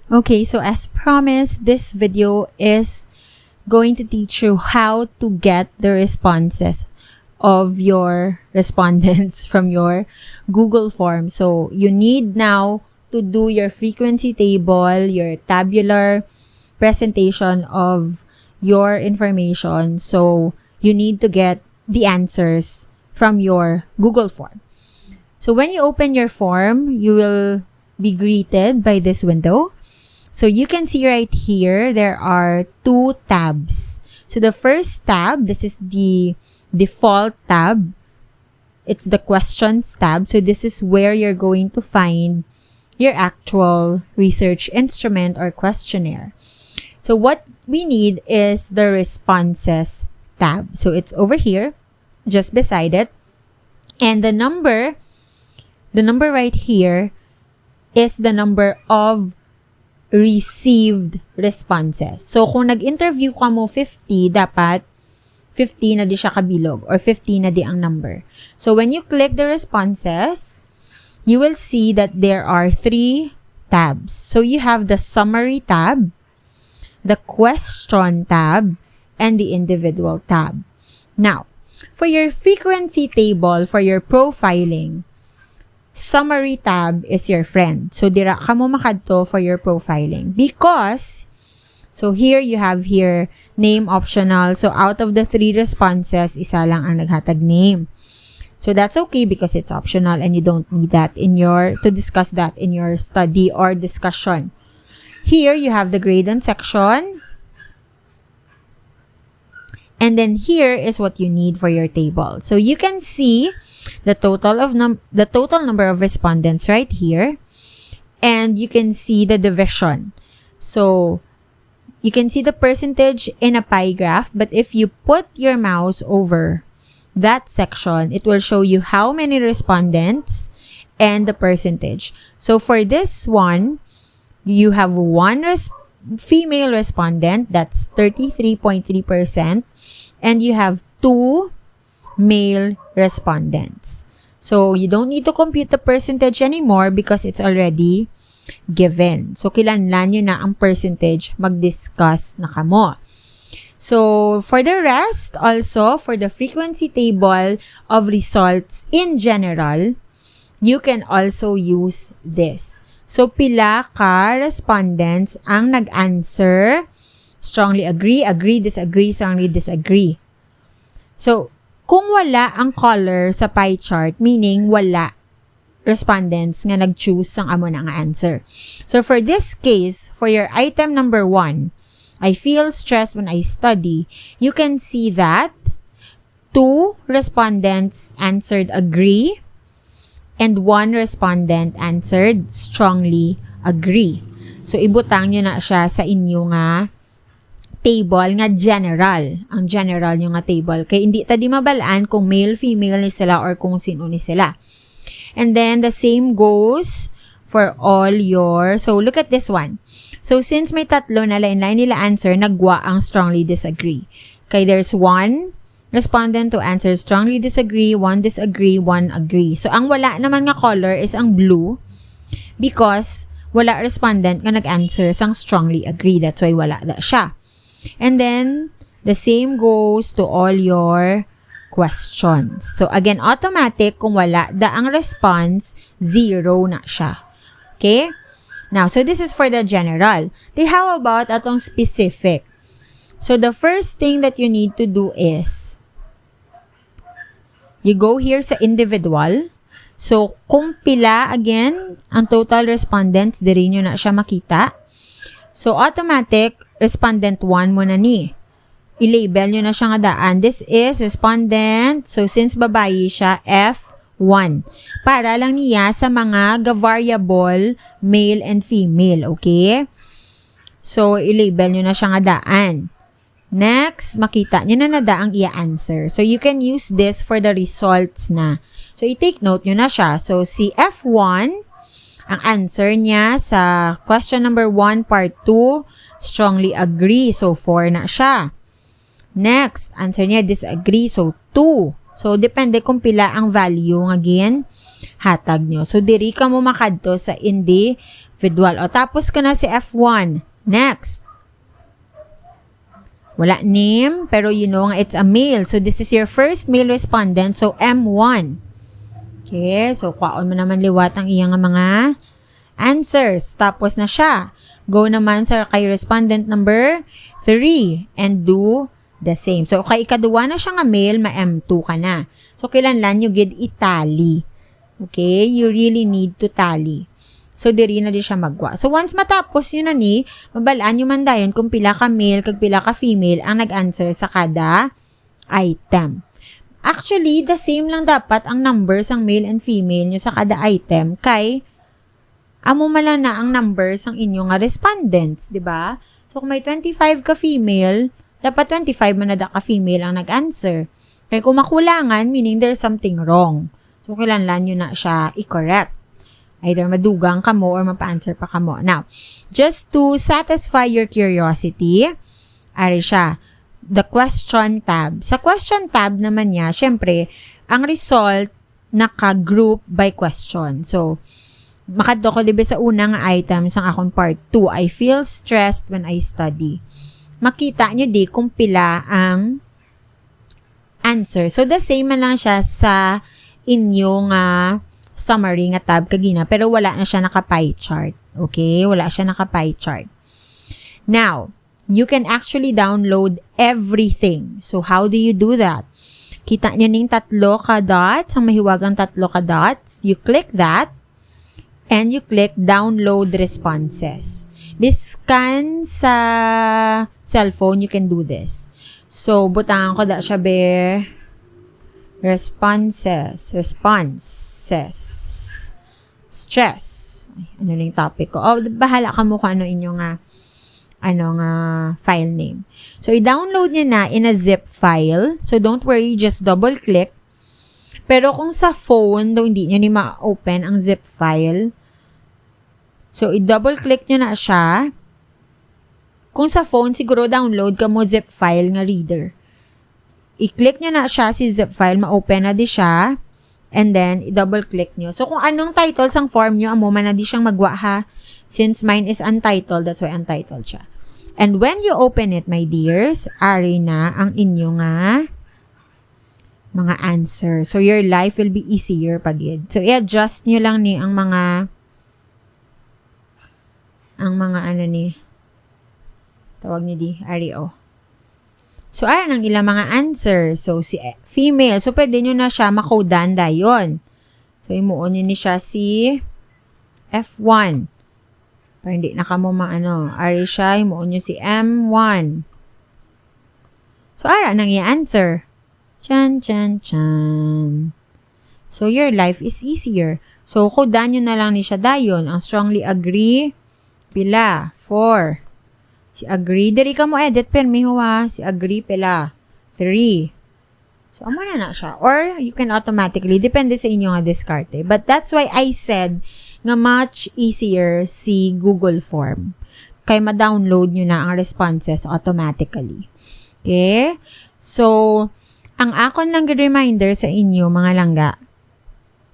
Okay, so as promised, this video is going to teach you how to get the responses of your respondents from your Google form. So you need now to do your frequency table, your tabular presentation of your information. So you need to get the answers from your Google form. So when you open your form, you will be greeted by this window. So you can see right here, there are two tabs. So the first tab, this is the default tab. It's the questions tab. So this is where you're going to find your actual research instrument or questionnaire. So what we need is the responses tab. So it's over here, just beside it. And the number right here is the number of received responses. So, kung nag-interview ka mo 50, dapat 50 na di siya kabilog or 50 na di ang number. So, when you click the responses, you will see that there are 3 tabs. So, you have the summary tab, the question tab, and the individual tab. Now, for your frequency table, for your profiling, summary tab is your friend. So, dira ka mo makadto for your profiling. Because, so here you have here, name optional. So, out of the 3 responses, isa lang ang naghatag name. So, that's okay because it's optional and you don't need that to discuss that in your study or discussion. Here, you have the gradient section. And then here is what you need for your table. So, you can see the total number of respondents right here, and you can see the division. So you can see the percentage in a pie graph, but if you put your mouse over that section, it will show you how many respondents and the percentage. So for this one, you have one female respondent, that's 33.3%, and you have 2 male respondents. So, you don't need to compute the percentage anymore because it's already given. So, kilanlan nyo na ang percentage, mag-discuss na kamo. So, for the rest, also, for the frequency table of results in general, you can also use this. So, pila ka respondents ang nag-answer, strongly agree, agree, disagree, strongly disagree. So, kung wala ang color sa pie chart, meaning wala respondents nga nag-choose ang amo na nga answer. So, for this case, for your item number 1, I feel stressed when I study, you can see that 2 respondents answered agree and 1 respondent answered strongly agree. So, ibutang nyo na siya sa inyo nga table nga general. Ang general nyo nga table. Kaya hindi ta di mabalaan kung male, female ni sila or kung sino ni sila. And then, the same goes for all your... So, look at this one. So, since may tatlo na line-line nila answer, nagwa ang strongly disagree. Kaya there's 1 respondent to answer strongly disagree, 1 disagree, 1 agree. So, ang wala naman nga color is ang blue because wala respondent nga nag-answer sang strongly agree. That's why wala na siya. And then, the same goes to all your questions. So, again, automatic, kung wala, ang response, 0 na siya. Okay? Now, so this is for the general. How about atong specific? So, the first thing that you need to do is, you go here sa individual. So, kung pila, again, ang total respondents, diri nyo na siya makita. So, automatic, respondent 1 mo na ni. I-label nyo na siya nga daan. This is respondent. So, since babae siya, F1. Para lang niya sa mga variable male and female. Okay? So, i-label nyo na siya nga daan. Next, makita nyo na daang i-answer. So, you can use this for the results na. So, i-take note nyo na siya. So, si F1, ang answer niya sa question number 1, part 2, strongly agree. So, 4 na siya. Next, answer niya disagree. So, 2. So, depende kung pila ang value. Again, hatag nyo. So, diri ka mo makadto sa in the individual. O, tapos ko na si F1. Next. Wala name, pero you know nga it's a male. So, this is your first male respondent. So, M1. Okay, so kwaon mo naman liwat ang iyang mga answers. Tapos na siya. Go naman sa kay respondent number 3 and do the same. So, kay ikaduwa na siya nga male, ma-M2 ka na. So, kailangan nyo gid itali. Okay, you really need to tally. So, diri na di siya magwa. So, once matapos yun na ni, mabalaan nyo man dayon kung pila ka male, kag pila ka female ang nag-answer sa kada item. Actually, the same lang dapat ang numbers ang male and female nyo sa kada item kay amo mala na ang numbers ang inyong respondents, di ba? So, kung may 25 ka female, dapat 25 man na da ka female ang nag-answer. Kaya kung makulangan, meaning there's something wrong. So, kailangan nyo na siya i-correct. Either madugang ka mo or mapa-answer pa ka mo. Now, just to satisfy your curiosity, ari siya, the question tab. Sa question tab naman niya, syempre, ang result naka-group by question. So, makadto ko diba sa unang items ng akong part 2, I feel stressed when I study. Makita nyo di kung pila ang answer. So, the same man lang siya sa inyong summary nga tab kagina, pero wala na siya naka-pie chart. Okay? Wala siya naka-pie chart. Now, you can actually download everything. So, how do you do that? Kita niyo ning tatlo ka dots, ang mahiwagang tatlo ka dots. You click that, and you click download responses. Biskan sa cellphone, you can do this. So, butangan ko da siya be responses. Stress. Ay, ano lang yung topic ko? Oh, bahala ka mo kung ano inyong file name. So, i-download niya na in a zip file. So, don't worry, just double-click. Pero kung sa phone, daw hindi niyo ni ma-open ang zip file. So, i-double-click niyo na siya. Kung sa phone, siguro download ka mo zip file nga reader. I-click nyo na siya si zip file, ma-open na di siya, and then, i-double-click nyo. So, kung anong title sang form nyo, amo man na di siyang magwa ha. Since mine is untitled, that's why untitled siya. And when you open it, my dears, ari na ang inyong mga answer. So, your life will be easier pagid. So, i-adjust nyo lang ni ang mga tawag ni di, ari o. So, ayan ang ilang mga answer. So, si female. So, pwede nyo na siya makodan dayon. So, imuon nyo ni siya si F1. Para hindi na ka mo ari siya, imuon nyo si M1. So, ayan ang i-answer. Chan, chan, chan. So, your life is easier. So, kodan nyo na lang ni siya dayon. Ang strongly agree, pila, 4. Si agree, diri ka mo edit pen mi huwa. Si agree pila 3. So, amo na siya. Or, you can automatically, depende sa inyo nga diskarte. But that's why I said nga much easier si Google Form. Kaya ma-download nyo na ang responses automatically. Okay? So, ang akon lang reminder sa inyo, mga langga,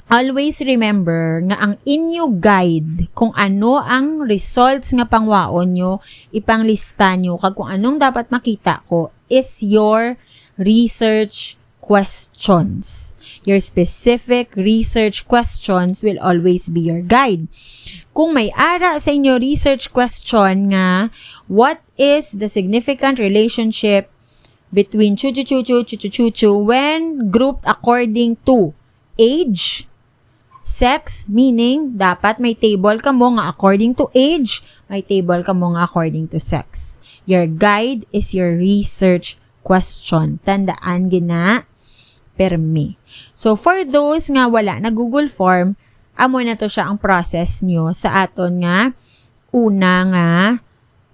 always remember nga ang inyo guide kung ano ang results nga pangwaon nyo, ipanglista nyo, kag kung anong dapat makita ko is your research questions. Your specific research questions will always be your guide. Kung may ara sa inyo research question nga, what is the significant relationship between chu-chu-chu-chu when grouped according to age, sex, meaning, dapat may table ka mo nga according to age, may table ka mo nga according to sex. Your guide is your research question. Tandaan gina, permi. So, for those nga wala na Google Form, amo na to siya ang process nyo sa aton nga una nga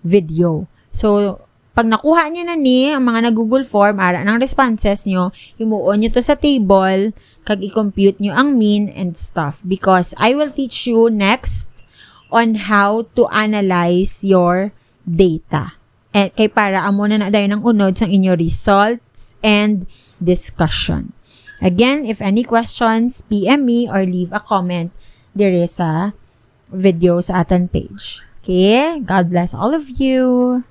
video. So, pag nakuha niyo na ni ang mga na Google Form, ara ng responses nyo, himuon nyo to sa table, kag i-compute nyo ang mean and stuff. Because I will teach you next on how to analyze your data. And kay para amo na dayon ng unod sa inyo results and discussion. Again, if any questions, PM me or leave a comment there sa video sa aton page. Okay? God bless all of you.